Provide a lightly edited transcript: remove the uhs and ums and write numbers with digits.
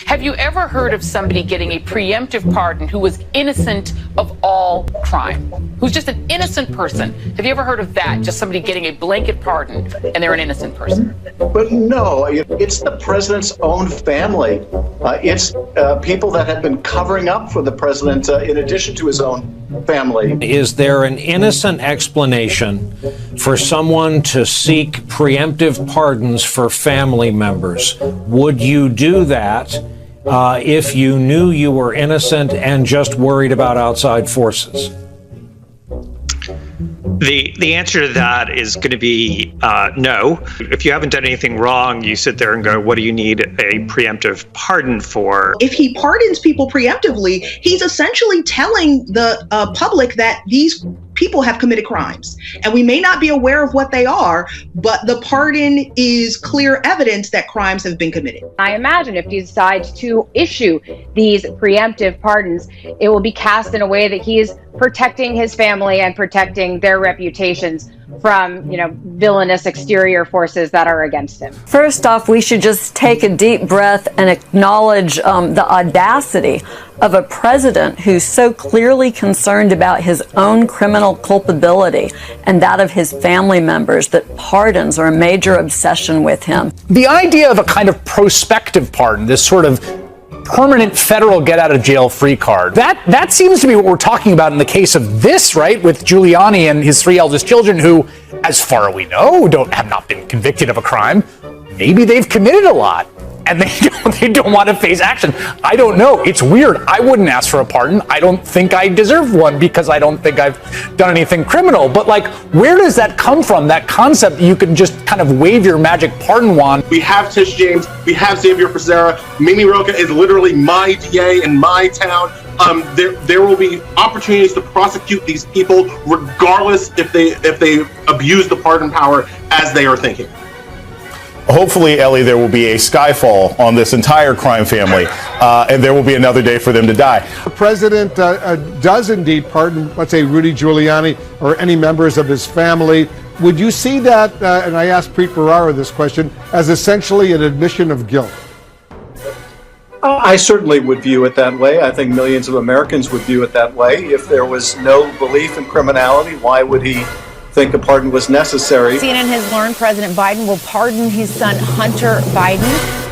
Have you ever heard of somebody getting a preemptive pardon who was innocent of all crime? Who's just an innocent person? Have you ever heard of that? Just somebody getting a blanket pardon and they're an innocent person? But no, it's the president's own family. It's people that have been covering up for the president in addition to his own family. Is there an innocent explanation for someone to seek preemptive pardons for family members? Would you do that if you knew you were innocent and just worried about outside forces? The answer to that is going to be no. If you haven't done anything wrong, you sit there and go, what do you need a preemptive pardon for? If he pardons people preemptively, he's essentially telling the public that these people have committed crimes. And we may not be aware of what they are, but the pardon is clear evidence that crimes have been committed. I imagine if he decides to issue these preemptive pardons, it will be cast in a way that he is protecting his family and protecting their reputations from, villainous exterior forces that are against him. First off, we should just take a deep breath and acknowledge the audacity of a president who's so clearly concerned about his own criminal culpability and that of his family members that pardons are a major obsession with him. The idea of a kind of prospective pardon, this sort of permanent federal get-out-of-jail-free card. That seems to be what we're talking about in the case of this, right, with Giuliani and his 3 eldest children who, as far as we know, have not been convicted of a crime. Maybe they've committed a lot, and they don't want to face action. I don't know. It's weird. I wouldn't ask for a pardon. I don't think I deserve one because I don't think I've done anything criminal. But, where does that come from, that concept that you can just kind of wave your magic pardon wand? We have Tish James. We have Xavier Becerra. Mimi Roca is literally my DA in my town. There will be opportunities to prosecute these people regardless if they abuse the pardon power as they are thinking. Hopefully, Ellie, there will be a skyfall on this entire crime family, and there will be another day for them to die. The president does indeed pardon, let's say, Rudy Giuliani or any members of his family. Would you see that, and I asked Preet Bharara this question, as essentially an admission of guilt? I certainly would view it that way. I think millions of Americans would view it that way. If there was no belief in criminality, why would he think a pardon was necessary? CNN has learned President Biden will pardon his son Hunter Biden.